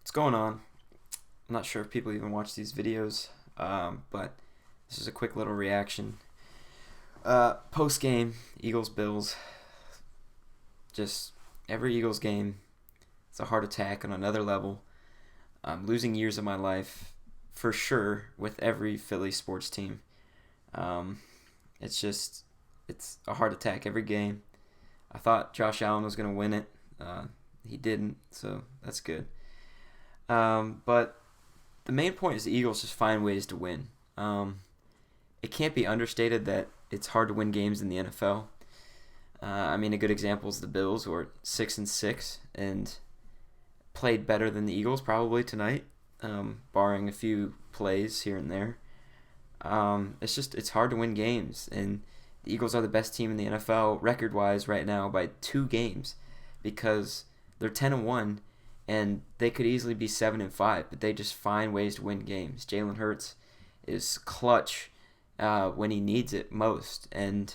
What's going on? I'm not sure if people even watch these videos, but this is a quick little reaction. Post game, Eagles Bills. Just every Eagles game, it's a heart attack on another level. I'm losing years of my life for sure with every Philly sports team. Um, it's a heart attack every game. I thought Josh Allen was going to win it. He didn't, so that's good. But the main point is the Eagles just find ways to win. It can't be understated that it's hard to win games in the NFL. A good example is the Bills, who are 6-6 and played better than the Eagles probably tonight, barring a few plays here and there. It's hard to win games, and the Eagles are the best team in the NFL record-wise right now by 2 games, because they're 10-1, and they could easily be 7-5, but they just find ways to win games. Jalen Hurts is clutch when he needs it most, and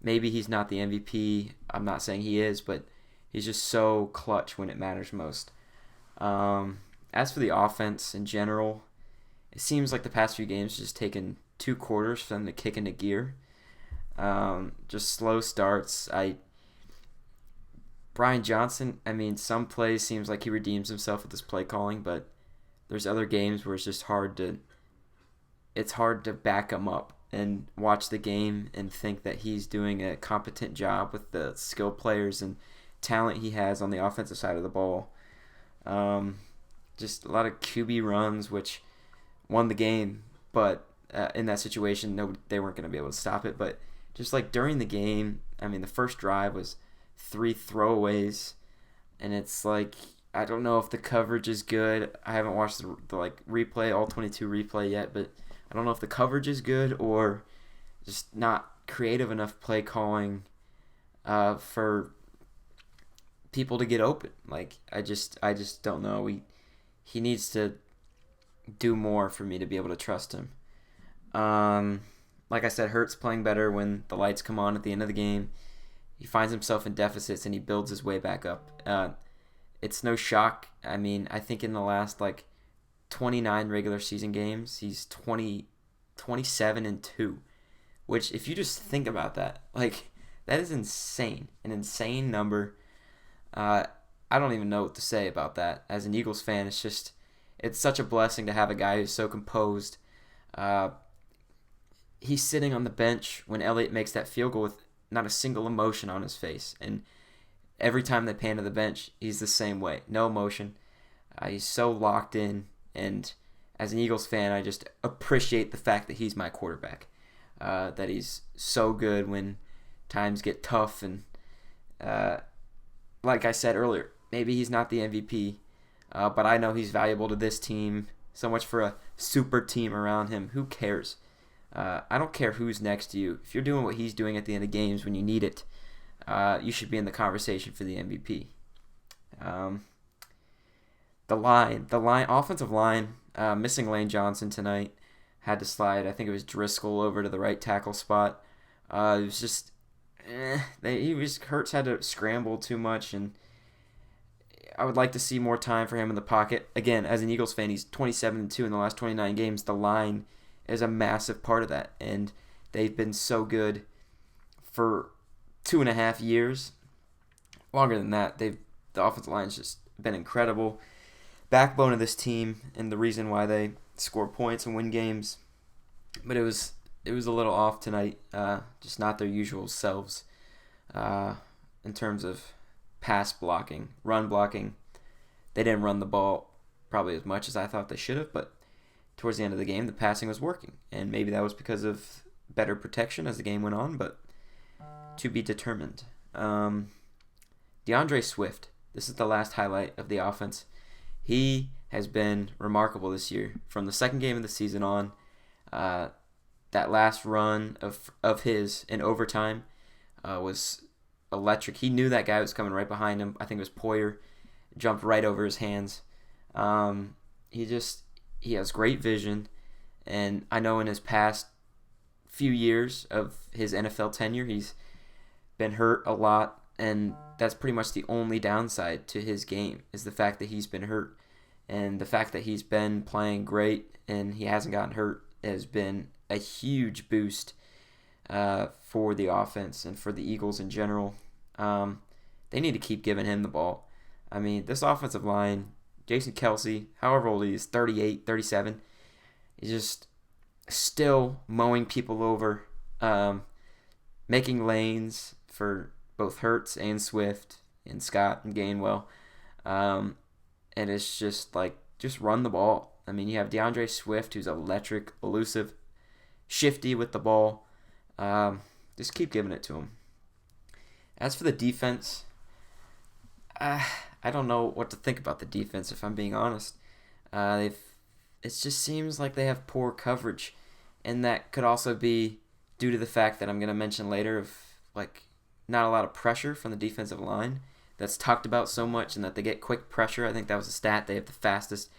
maybe he's not the MVP. I'm not saying he is, but he's just so clutch when it matters most. As for the offense in general, it seems like the past few games have just taken 2 quarters for them to kick into gear. Just slow starts. Brian Johnson, some plays seems like he redeems himself with his play calling, but there's other games where it's hard to back him up and watch the game and think that he's doing a competent job with the skill players and talent he has on the offensive side of the ball. Just a lot of QB runs, which won the game, but in that situation, they weren't going to be able to stop it. But just like during the game, the first drive was 3 throwaways, and it's like, I don't know if the coverage is good. I haven't watched the replay, all 22 replay yet, but I don't know if the coverage is good or just not creative enough play calling for people to get open. I just don't know. He needs to do more for me to be able to trust him. Like I said, Hurts playing better when the lights come on at the end of the game. He finds himself in deficits and he builds his way back up. It's no shock. I think in the last 29 regular season games, he's 27-2, which, if you just think about that, that is insane. An insane number. I don't even know what to say about that. As an Eagles fan, it's such a blessing to have a guy who's so composed. He's sitting on the bench when Elliott makes that field goal with not a single emotion on his face. And every time they pan to the bench, he's the same way. No emotion. He's so locked in. And as an Eagles fan, I just appreciate the fact that he's my quarterback. That he's so good when times get tough. And like I said earlier, maybe he's not the MVP. But I know he's valuable to this team. So much for a super team around him. Who cares? I don't care who's next to you. If you're doing what he's doing at the end of games when you need it, you should be in the conversation for the MVP. The offensive line, missing Lane Johnson tonight, had to slide. I think it was Driscoll over to the right tackle spot. It was just, Hurts had to scramble too much, and I would like to see more time for him in the pocket. Again, as an Eagles fan, he's 27-2 in the last 29 games. The line is a massive part of that, and they've been so good for 2.5 years. Longer than that, the offensive line's just been incredible. Backbone of this team, and the reason why they score points and win games. But it was a little off tonight, just not their usual selves in terms of pass blocking, run blocking. They didn't run the ball probably as much as I thought they should have, but towards the end of the game, the passing was working, and maybe that was because of better protection as the game went on, but to be determined. DeAndre Swift, this is the last highlight of the offense. He has been remarkable this year. From the second game of the season on, that last run of his in overtime was electric. He knew that guy was coming right behind him. I think it was Poyer. Jumped right over his hands. He has great vision, and I know in his past few years of his NFL tenure, he's been hurt a lot, and that's pretty much the only downside to his game is the fact that he's been hurt. And the fact that he's been playing great and he hasn't gotten hurt has been a huge boost for the offense and for the Eagles in general. They need to keep giving him the ball. I mean, this offensive line, Jason Kelce, however old he is, 38, 37, he's just still mowing people over, making lanes for both Hurts and Swift and Scott and Gainwell. And it's just just run the ball. I mean, you have DeAndre Swift, who's electric, elusive, shifty with the ball. Just keep giving it to him. As for the defense, I don't know what to think about the defense, if I'm being honest. It just seems like they have poor coverage, and that could also be due to the fact that I'm going to mention later of not a lot of pressure from the defensive line that's talked about so much, and that they get quick pressure. I think that was a stat. They have the fastest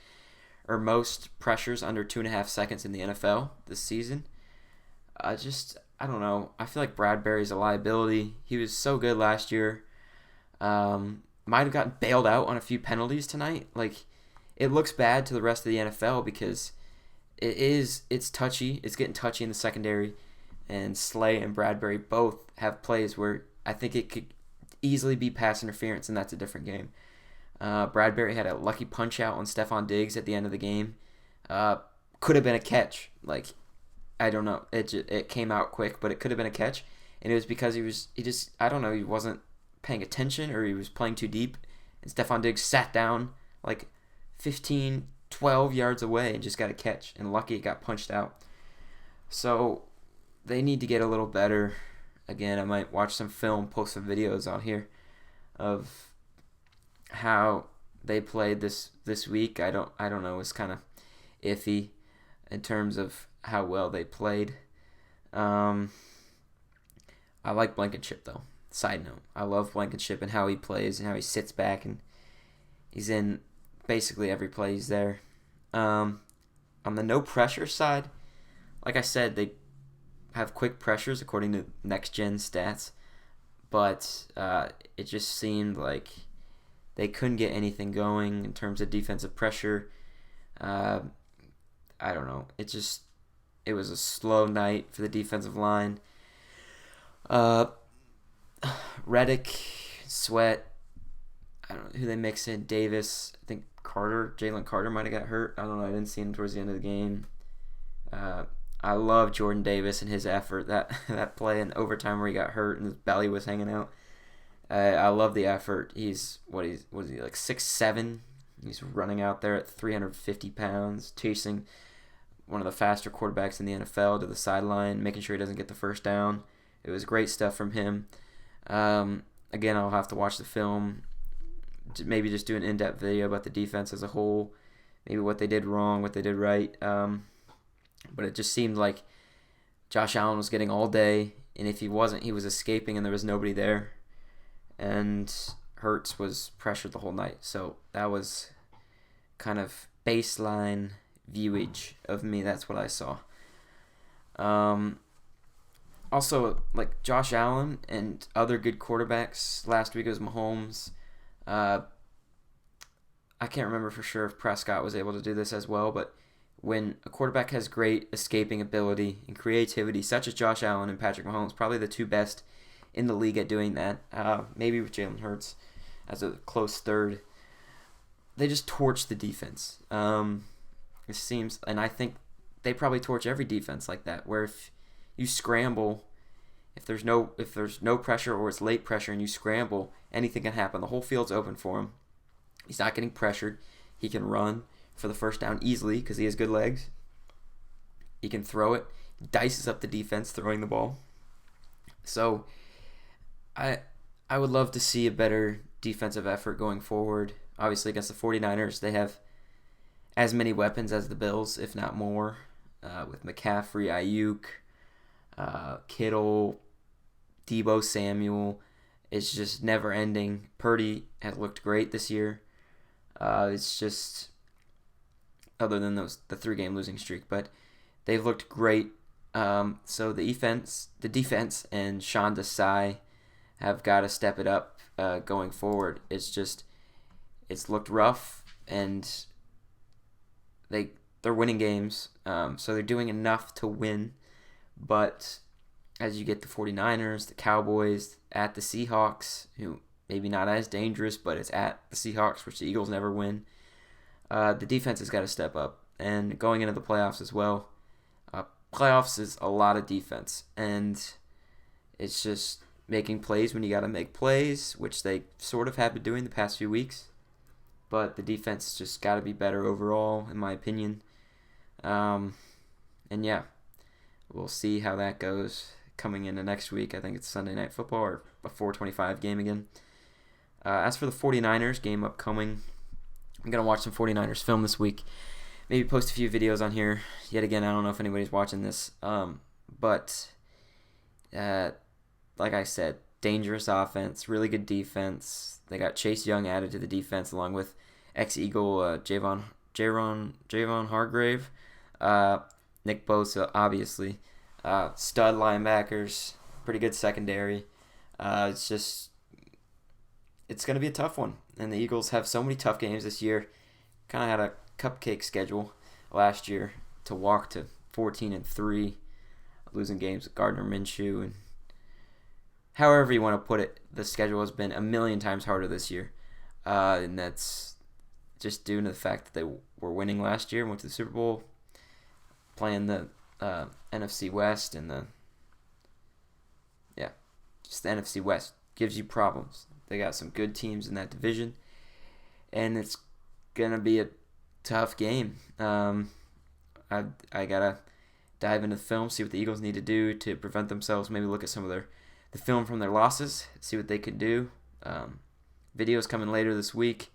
or most pressures under 2.5 seconds in the NFL this season. I don't know. I feel like Bradbury's a liability. He was so good last year. Might have gotten bailed out on a few penalties tonight. It looks bad to the rest of the NFL because it's touchy. It's getting touchy in the secondary, and Slay and Bradbury both have plays where I think it could easily be pass interference, and that's a different game. Bradbury had a lucky punch out on Stephon Diggs at the end of the game. Could have been a catch. I don't know. It came out quick, but it could have been a catch, and it was because he wasn't paying attention, or he was playing too deep, and Stephon Diggs sat down 15, 12 yards away and just got a catch, and lucky it got punched out. So they need to get a little better. Again, I might watch some film, post some videos on here of how they played this week. I don't know. It's kind of iffy in terms of how well they played. I like Blankenship, though. Side note, I love Blankenship and how he plays and how he sits back, and he's in basically every play he's there. On the no pressure side, like I said, they have quick pressures according to next gen stats, but it just seemed like they couldn't get anything going in terms of defensive pressure. I don't know. It was a slow night for the defensive line. Reddick, Sweat, I don't know who they mix in. Davis, I think Jalen Carter might have got hurt. I don't know. I didn't see him towards the end of the game. I love Jordan Davis and his effort. That play in overtime where he got hurt and his belly was hanging out. I love the effort. He's 6'7". He's running out there at 350 pounds, chasing one of the faster quarterbacks in the NFL to the sideline, making sure he doesn't get the first down. It was great stuff from him. Again, I'll have to watch the film, maybe just do an in-depth video about the defense as a whole, maybe what they did wrong, what they did right. But it just seemed like Josh Allen was getting all day, and if he wasn't, he was escaping and there was nobody there. And Hurts was pressured the whole night. So that was kind of baseline viewage of me. That's what I saw. Also, Josh Allen and other good quarterbacks. Last week it was Mahomes. I can't remember for sure if Prescott was able to do this as well, but when a quarterback has great escaping ability and creativity, such as Josh Allen and Patrick Mahomes, probably the two best in the league at doing that, maybe with Jalen Hurts as a close third, they just torch the defense. It seems, and I think they probably torch every defense like that, where if you scramble, if there's no pressure or it's late pressure and you scramble, anything can happen. The whole field's open for him. He's not getting pressured. He can run for the first down easily because he has good legs. He can throw it. Dices up the defense throwing the ball. So I would love to see a better defensive effort going forward. Obviously against the 49ers, they have as many weapons as the Bills, if not more, with McCaffrey, Ayuk, Kittle, Deebo Samuel. It's just never ending. Purdy has looked great this year. It's just, other than the 3-game losing streak, but they've looked great. So the defense and Sean Desai have got to step it up going forward. It's looked rough, and they're winning games, so they're doing enough to win. But as you get the 49ers, the Cowboys, at the Seahawks, who maybe not as dangerous, but it's at the Seahawks, which the Eagles never win. The defense has got to step up. And going into the playoffs as well, playoffs is a lot of defense. And it's just making plays when you got to make plays, which they sort of have been doing the past few weeks. But the defense just got to be better overall, in my opinion. And yeah, we'll see how that goes coming into next week. I think it's Sunday Night Football or a 4:25 game again. As for the 49ers game upcoming, I'm going to watch some 49ers film this week. Maybe post a few videos on here. Yet again, I don't know if anybody's watching this. But like I said, dangerous offense, really good defense. They got Chase Young added to the defense along with ex-Eagle Javon Hargrave. Nick Bosa, obviously. Stud linebackers, pretty good secondary. It's going to be a tough one. And the Eagles have so many tough games this year. Kind of had a cupcake schedule last year to walk to 14-3, losing games with Gardner Minshew. And however you want to put it, the schedule has been a million times harder this year. And that's just due to the fact that they were winning last year, went to the Super Bowl, playing the NFC West, and just the NFC West gives you problems. They got some good teams in that division, and it's gonna be a tough game. I gotta dive into the film, see what the Eagles need to do to prevent themselves. Maybe look at some of the film from their losses, see what they can do. Videos coming later this week.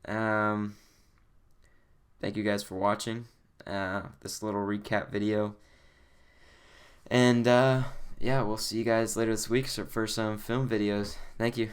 Thank you guys for watching this little recap video. And we'll see you guys later this week for some film videos. Thank you.